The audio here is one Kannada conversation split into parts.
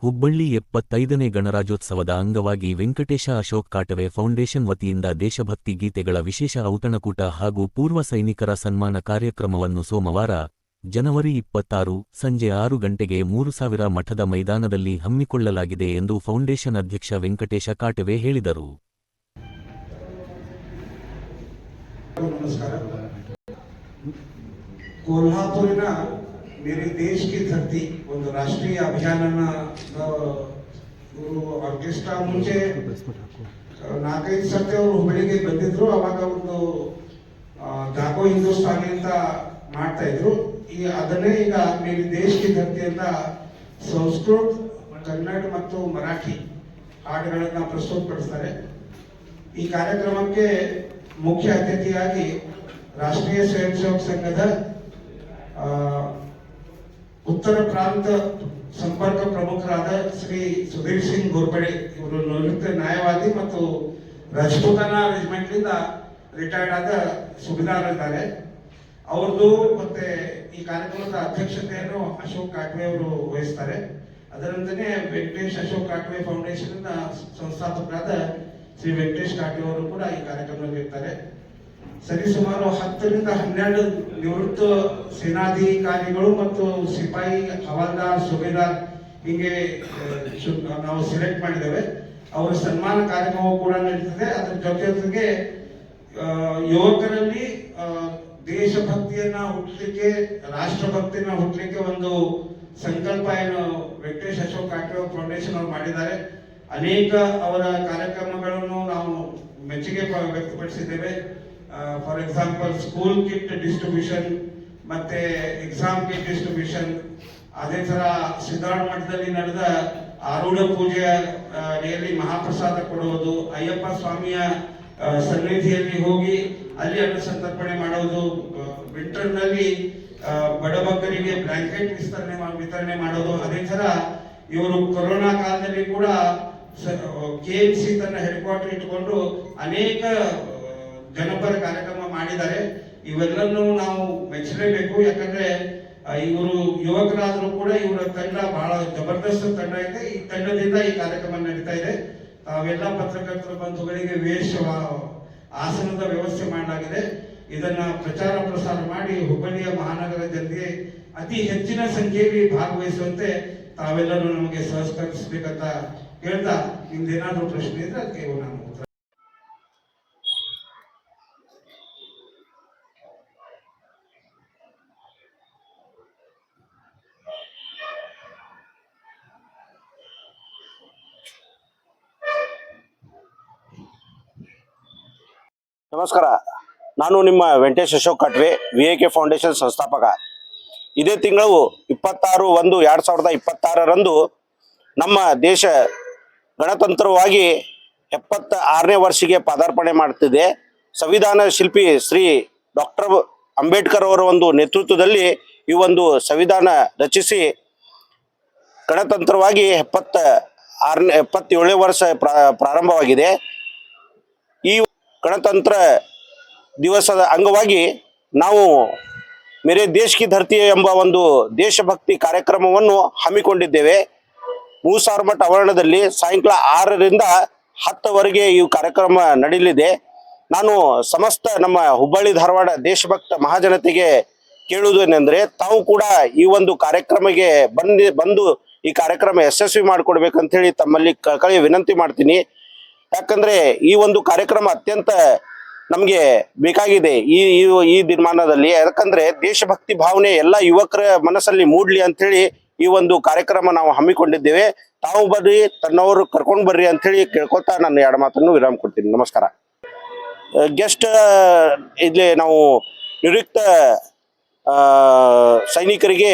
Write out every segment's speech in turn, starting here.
ಹುಬ್ಬಳ್ಳಿ 75ನೇ ಗಣರಾಜ್ಯೋತ್ಸವದ ಅಂಗವಾಗಿ ವೆಂಕಟೇಶ ಅಶೋಕ್ ಕಾಟವೆ ಫೌಂಡೇಶನ್ ವತಿಯಿಂದ ದೇಶಭಕ್ತಿ ಗೀತೆಗಳ ವಿಶೇಷ ಔತಣಕೂಟ ಹಾಗೂ ಪೂರ್ವ ಸೈನಿಕರ ಸನ್ಮಾನ ಕಾರ್ಯಕ್ರಮವನ್ನು ಸೋಮವಾರ ಜನವರಿ 26 ಸಂಜೆ 6 ಗಂಟೆಗೆ 3000 ಮಠದ ಮೈದಾನದಲ್ಲಿ ಹಮ್ಮಿಕೊಳ್ಳಲಾಗಿದೆ ಎಂದು ಫೌಂಡೇಶನ್ ಅಧ್ಯಕ್ಷ ವೆಂಕಟೇಶ ಕಾಟವೆ ಹೇಳಿದರು. मेरे देश की धरती ಒಂದು ರಾಷ್ಟ್ರೀಯ ಅಭಿಯಾನನ ಆರ್ಕೆಸ್ಟ್ರಾ ಮುಂಚೆ 4-5 ಸರ್ತಿ ಅವರು ಹುಬ್ಬಳ್ಳಿಗೆ ಬಂದಿದ್ರು. ಅವಾಗ ಒಂದು ಜಾಗೋ ಹಿಂದೂಸ್ತಾನಿ ಅಂತ ಮಾಡ್ತಾ ಇದ್ರು. ಅದನ್ನೇ ಈಗ ಮೇರೆ ದೇಶ की धरती ಅಂತ ಸಂಸ್ಕೃತ, ಕನ್ನಡ ಮತ್ತು ಮರಾಠಿ ಹಾಡುಗಳನ್ನು ಪ್ರಸ್ತುತಪಡಿಸ್ತಾರೆ. ಈ ಕಾರ್ಯಕ್ರಮಕ್ಕೆ ಮುಖ್ಯ ಅತಿಥಿಯಾಗಿ ರಾಷ್ಟ್ರೀಯ ಸ್ವಯಂ ಸೇವಕ ಸಂಘದ ಉತ್ತರ ಪ್ರಾಂತ ಸಂಪರ್ಕ ಪ್ರಮುಖರಾದ ಶ್ರೀ ಸುಧೀರ್ ಸಿಂಗ್ ಗೋರ್ಪಡೆ ಇವರು ನಿವೃತ್ತ ನ್ಯಾಯವಾದಿ ಮತ್ತು ರಾಜಪೂತಾನ ರೆಜಿಮೆಂಟ್ ನಿಂದ ರಿಟೈರ್ಡ್ ಆದ ಸುಬೇದಾರ್ ಇದ್ದಾರೆ. ಅವ್ರದ್ದು ಮತ್ತೆ ಈ ಕಾರ್ಯಕ್ರಮದ ಅಧ್ಯಕ್ಷತೆಯನ್ನು ಅಶೋಕ್ ಕಾಟ್ವೆ ಅವರು ವಹಿಸ್ತಾರೆ. ಅದರಂತೆಯೇ ವೆಂಕಟೇಶ್ ಅಶೋಕ್ ಕಾಟ್ವೆ ಫೌಂಡೇಶನ್ ಸಂಸ್ಥಾಪಕರಾದ ಶ್ರೀ ವೆಂಕಟೇಶ್ ಕಾಟ್ವೆ ಅವರು ಕೂಡ ಈ ಕಾರ್ಯಕ್ರಮದಲ್ಲಿ ಇರ್ತಾರೆ. ಸರಿಸುಮಾರು 10 ರಿಂದ 12 ನಿವೃತ್ತ ಸೇನಾಧಿಕಾರಿಗಳು ಮತ್ತು ಸಿಪಾಯಿ, ಹವಾಲ್ದಾರ್, ಸುಬೇದಾರ್ ಹೀಗೆ ನಾವು ಸೆಲೆಕ್ಟ್ ಮಾಡಿದ್ದೇವೆ. ಅವರ ಸನ್ಮಾನ ಕಾರ್ಯಕ್ರಮ ಕೂಡ ನಡೀತದೆ. ಅದರ ಜೊತೆಗೆ ಯುವಕರಲ್ಲಿ ದೇಶಭಕ್ತಿಯನ್ನ ಹುಟ್ಟಲಿಕ್ಕೆ, ರಾಷ್ಟ್ರಭಕ್ತಿಯನ್ನ ಹುಟ್ಟಲಿಕ್ಕೆ ಒಂದು ಸಂಕಲ್ಪ ಏನು ವೆಂಕಟೇಶ್ ಅಶೋಕ್ ಕಾಟ್ವೆ ಫೌಂಡೇಶನ್ ಅವರು ಮಾಡಿದ್ದಾರೆ. ಅನೇಕ ಅವರ ಕಾರ್ಯಕ್ರಮಗಳನ್ನು ನಾವು ಮೆಚ್ಚುಗೆ ವ್ಯಕ್ತಪಡಿಸಿದ್ದೇವೆ. For example school kit distribution ಮತ್ತೆ ಎಕ್ಸಾಮ್ ಕಿಟ್ ಡಿಸ್ಟ್ರಿಬ್ಯೂಷನ್, ಅದೇ ತರ ಸಿದ್ಧಾರ್ಥ ಮಠದಲ್ಲಿ ನಡೆದ ಆರೂಢ ಪೂಜೆಯಲ್ಲಿ ಮಹಾಪ್ರಸಾದ ಕೊಡುವುದು, ಅಯ್ಯಪ್ಪ ಸ್ವಾಮಿಯ ಸನ್ನಿಧಿಯಲ್ಲಿ ಹೋಗಿ ಅಲ್ಲಿ ಅನ್ನ ಸಂತರ್ಪಣೆ ಮಾಡುವುದು, ವಿಂಟರ್ ನಲ್ಲಿ ಬಡಬಗ್ಗರಿಗೆ ಬ್ಲಾಂಕೆಟ್ ವಿತರಣೆ ಮಾಡೋದು. ಅದೇ ತರ ಇವರು ಕೊರೋನಾ ಕಾಲದಲ್ಲಿ ಕೂಡ KMC ತನ್ನ ಹೆಡ್ ಕ್ವಾರ್ಟರ್ ಇಟ್ಟುಕೊಂಡು ಅನೇಕ ಜನಪರ ಕಾರ್ಯಕ್ರಮ ಮಾಡಿದ್ದಾರೆ. ಇವೆಲ್ಲನೂ ನಾವು ಮೆಚ್ಚಲೇಬೇಕು. ಯಾಕಂದ್ರೆ ಇವರು ಯುವಕರಾದರೂ ಕೂಡ ಇವರ ತಂಡ ಬಹಳ ಜಬರ್ದಸ್ತ್ ತಂಡ ಇದೆ. ಈ ತಂಡದಿಂದ ಈ ಕಾರ್ಯಕ್ರಮ ನಡೀತಾ ಇದೆ. ತಾವೆಲ್ಲ ಪತ್ರಕರ್ತರ ಬಂಧುಗಳಿಗೆ ವೇಷ ಆಸನದ ವ್ಯವಸ್ಥೆ ಮಾಡಲಾಗಿದೆ. ಇದನ್ನ ಪ್ರಚಾರ ಪ್ರಸಾರ ಮಾಡಿ ಹುಬ್ಬಳ್ಳಿಯ ಮಹಾನಗರ ಜನತೆಗೆ ಅತಿ ಹೆಚ್ಚಿನ ಸಂಖ್ಯೆಯಲ್ಲಿ ಭಾಗವಹಿಸುವಂತೆ ತಾವೆಲ್ಲರೂ ನಮಗೆ ಸಹಕರಿಸಬೇಕಂತ ಹೇಳ್ತಾ, ನಿಮ್ದೇನಾದ್ರೂ ಪ್ರಶ್ನೆ ಇದ್ರೆ ಅದಕ್ಕೆ ನಾನು ಉತ್ತರ. ನಮಸ್ಕಾರ, ನಾನು ನಿಮ್ಮ ವೆಂಕಟೇಶ್ ಅಶೋಕ್ ಕಾಟ್ವೆ, VAK ಫೌಂಡೇಶನ್ ಸಂಸ್ಥಾಪಕ. ಇದೇ ತಿಂಗಳು 26/1/2026ರಂದು ನಮ್ಮ ದೇಶ ಗಣತಂತ್ರವಾಗಿ 76ನೇ ವರ್ಷಕ್ಕೆ ಪಾದಾರ್ಪಣೆ ಮಾಡುತ್ತಿದೆ. ಸಂವಿಧಾನ ಶಿಲ್ಪಿ ಶ್ರೀ ಡಾಕ್ಟರ್ ಅಂಬೇಡ್ಕರ್ ಅವರ ಒಂದು ನೇತೃತ್ವದಲ್ಲಿ ಈ ಒಂದು ಸಂವಿಧಾನ ರಚಿಸಿ ಗಣತಂತ್ರವಾಗಿ 77ನೇ ವರ್ಷ ಪ್ರಾರಂಭವಾಗಿದೆ. ಈ ಗಣತಂತ್ರ ದಿವಸದ ಅಂಗವಾಗಿ ನಾವು ಮೇರೆ ದೇಶ ಕಿ ಧರ್ತಿ ಎಂಬ ಒಂದು ದೇಶಭಕ್ತಿ ಕಾರ್ಯಕ್ರಮವನ್ನು ಹಮ್ಮಿಕೊಂಡಿದ್ದೇವೆ. 3000 ಮಠ ಆವರಣದಲ್ಲಿ ಸಾಯಂಕಾಲ 6ರಿಂದ 10ವರೆಗೆ ಈ ಕಾರ್ಯಕ್ರಮ ನಡೆಯಲಿದೆ. ನಾನು ಸಮಸ್ತ ನಮ್ಮ ಹುಬ್ಬಳ್ಳಿ ಧಾರವಾಡ ದೇಶಭಕ್ತ ಮಹಾಜನತೆಗೆ ಕೇಳುವುದೇನೆಂದರೆ, ತಾವು ಕೂಡ ಈ ಒಂದು ಕಾರ್ಯಕ್ರಮಕ್ಕೆ ಬಂದು ಈ ಕಾರ್ಯಕ್ರಮ ಯಶಸ್ವಿ ಮಾಡಿಕೊಡ್ಬೇಕಂತ ಹೇಳಿ ತಮ್ಮಲ್ಲಿ ಕಳಕಳಿ ವಿನಂತಿ ಮಾಡ್ತೀನಿ. ಯಾಕಂದ್ರೆ ಈ ಒಂದು ಕಾರ್ಯಕ್ರಮ ಅತ್ಯಂತ ನಮಗೆ ಬೇಕಾಗಿದೆ ಈ ದಿನಮಾನದಲ್ಲಿ. ಯಾಕಂದ್ರೆ ದೇಶಭಕ್ತಿ ಭಾವನೆ ಎಲ್ಲ ಯುವಕರ ಮನಸ್ಸಲ್ಲಿ ಮೂಡ್ಲಿ ಅಂತ ಹೇಳಿ ಈ ಒಂದು ಕಾರ್ಯಕ್ರಮ ನಾವು ಹಮ್ಮಿಕೊಂಡಿದ್ದೇವೆ. ತಾವು ಬರ್ರಿ, ತನ್ನವರು ಕರ್ಕೊಂಡು ಬರ್ರಿ ಅಂತ ಹೇಳಿ ಕೇಳ್ಕೊತಾ ನಾನು 2 ಮಾತನ್ನು ವಿರಾಮ ಕೊಡ್ತೀನಿ. ನಮಸ್ಕಾರ. ಗೆಸ್ಟ್ ಇಲ್ಲಿ ನಾವು ನಿವೃತ್ತ ಸೈನಿಕರಿಗೆ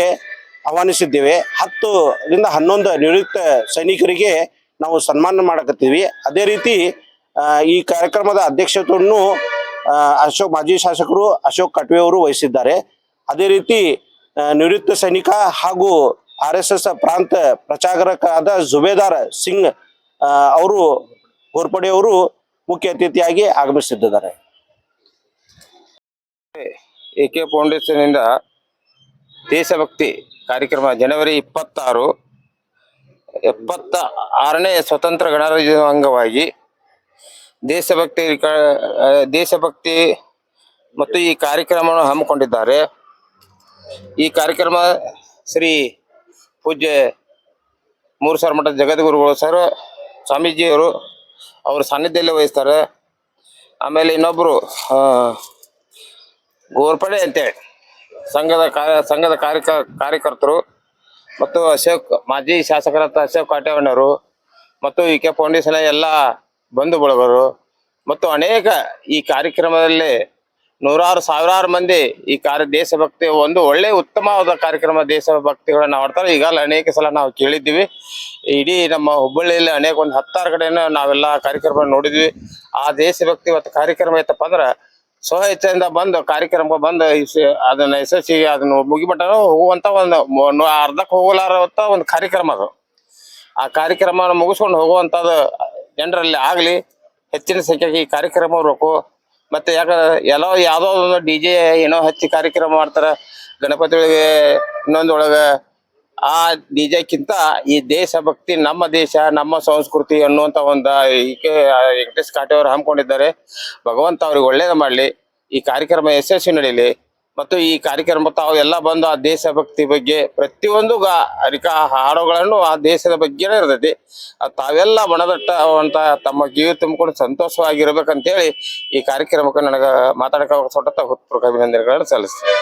ಆಹ್ವಾನಿಸಿದ್ದೇವೆ. 10ರಿಂದ 11 ನಿವೃತ್ತ ಸೈನಿಕರಿಗೆ ನಾವು ಸನ್ಮಾನ ಮಾಡಕತ್ತೀವಿ. ಅದೇ ರೀತಿ ಈ ಕಾರ್ಯಕ್ರಮದ ಅಧ್ಯಕ್ಷತೆಯನ್ನು ಮಾಜಿ ಶಾಸಕರು ಅಶೋಕ್ ಕಾಟ್ವೆ ಅವರು ವಹಿಸಿದ್ದಾರೆ. ಅದೇ ರೀತಿ ನಿವೃತ್ತ ಸೈನಿಕ ಹಾಗೂ RSS ಪ್ರಾಂತ ಪ್ರಚಾರಕರಾದ ಸುಬೇದಾರ್ ಸಿಂಗ್ ಅವರು ಗೋರ್ಪಡೆ ಅವರು ಮುಖ್ಯ ಅತಿಥಿಯಾಗಿ ಆಗಮಿಸಿದ್ದಾರೆ. AK ಫೌಂಡೇಶನ್ ಇಂದ ದೇಶಭಕ್ತಿ ಕಾರ್ಯಕ್ರಮ ಜನವರಿ 26 76ನೇ ಸ್ವತಂತ್ರ ಗಣರಾಜ್ಯೋತ್ಸವ ಅಂಗವಾಗಿ ದೇಶಭಕ್ತಿ ಮತ್ತು ಈ ಕಾರ್ಯಕ್ರಮವನ್ನು ಹಮ್ಮಿಕೊಂಡಿದ್ದಾರೆ. ಈ ಕಾರ್ಯಕ್ರಮ ಶ್ರೀ ಪೂಜ್ಯ ಮೂರುಸಾರ ಮಠದ ಜಗದ್ಗುರುಗಳು ಸರ್ ಸ್ವಾಮೀಜಿಯವರು ಅವ್ರ ಸಾನ್ನಿಧ್ಯದಲ್ಲಿ ವಹಿಸ್ತಾರೆ. ಆಮೇಲೆ ಇನ್ನೊಬ್ಬರು ಗೋರ್ಪಡೆ ಅಂತೇಳಿ ಸಂಘದ ಕಾರ್ಯಕರ್ತರು ಮತ್ತು ಮಾಜಿ ಶಾಸಕರಾದ ಅಶೋಕ್ ಕಾಟೇವಣ್ಣವರು ಮತ್ತು ಕೆ ಫೌಂಡೇಶನ್ ಎಲ್ಲ ಬಂಧು ಬಳಗರು ಮತ್ತು ಅನೇಕ ಈ ಕಾರ್ಯಕ್ರಮದಲ್ಲಿ ನೂರಾರು ಸಾವಿರಾರು ಮಂದಿ ಈ ದೇಶಭಕ್ತಿ ಒಂದು ಒಳ್ಳೆ ಉತ್ತಮವಾದ ಕಾರ್ಯಕ್ರಮ ದೇಶಭಕ್ತಿಗಳನ್ನ ಮಾಡ್ತಾರೆ. ಈಗಾಗಲೇ ಅನೇಕ ಸಲ ನಾವು ಕೇಳಿದ್ದೀವಿ. ಇಡೀ ನಮ್ಮ ಹುಬ್ಬಳ್ಳಿಯಲ್ಲಿ ಅನೇಕ ಒಂದು 10 ಕಡೆನ ನಾವೆಲ್ಲ ಕಾರ್ಯಕ್ರಮ ನೋಡಿದ್ವಿ. ಆ ದೇಶಭಕ್ತಿ ಇವತ್ತು ಕಾರ್ಯಕ್ರಮ ಐತಪ್ಪ ಅಂದ್ರೆ ಸ್ವಇಚ್ಛೆಯಿಂದ ಬಂದು ಕಾರ್ಯಕ್ರಮಕ್ಕೆ ಬಂದು ಅದನ್ನ ಯಶಸ್ಸಿಗೆ ಅದನ್ನು ಮುಗಿಮಟ್ಟ ಹೋಗುವಂತ ಒಂದು ಅರ್ಧಕ್ಕೆ ಹೋಗಲಾರಂತ ಒಂದು ಕಾರ್ಯಕ್ರಮ ಅದು. ಆ ಕಾರ್ಯಕ್ರಮ ಮುಗಿಸ್ಕೊಂಡು ಹೋಗುವಂಥದ್ದು ಜನರಲ್ಲಿ ಆಗಲಿ, ಹೆಚ್ಚಿನ ಸಂಖ್ಯೆಗೆ ಈ ಕಾರ್ಯಕ್ರಮ ಬರಬೇಕು. ಮತ್ತೆ ಯಾಕಂದ್ರೆ ಯಾವುದೋ ಒಂದು DJ ಏನೋ ಹಚ್ಚಿ ಕಾರ್ಯಕ್ರಮ ಮಾಡ್ತಾರೆ ಗಣಪತಿ ಒಳಗೆ ಇನ್ನೊಂದೊಳಗೆ. ಆ DJಕ್ಕಿಂತ ಈ ದೇಶಭಕ್ತಿ, ನಮ್ಮ ದೇಶ, ನಮ್ಮ ಸಂಸ್ಕೃತಿ ಅನ್ನುವಂಥ ಒಂದು ವೆಂಕಟೇಶ್ ಕಾಟೇವರು ಹಮ್ಮಿಕೊಂಡಿದ್ದಾರೆ. ಭಗವಂತ ಅವ್ರಿಗೆ ಒಳ್ಳೇದು ಮಾಡಲಿ, ಈ ಕಾರ್ಯಕ್ರಮ ಯಶಸ್ವಿ ನಡೀಲಿ. ಮತ್ತು ಈ ಕಾರ್ಯಕ್ರಮ ತಾವು ಎಲ್ಲ ಬಂದು ಆ ದೇಶಭಕ್ತಿ ಬಗ್ಗೆ ಪ್ರತಿಯೊಂದು ಹಾಡುಗಳನ್ನು ಆ ದೇಶದ ಬಗ್ಗೆನೇ ಇರ್ತೈತಿ. ತಾವೆಲ್ಲ ಮನದಟ್ಟವಂತ ತಮ್ಮ ಜೀವ ತುಂಬಿಕೊಂಡು ಸಂತೋಷವಾಗಿರ್ಬೇಕಂತೇಳಿ ಈ ಕಾರ್ಯಕ್ರಮಕ್ಕೆ ನನಗೆ ಮಾತಾಡಕ್ಕೆ ಅವಕಾಶ ಕೊಟ್ಟ ಅಭಿನಂದನೆಗಳನ್ನು ಸಲ್ಲಿಸ್ತೀನಿ.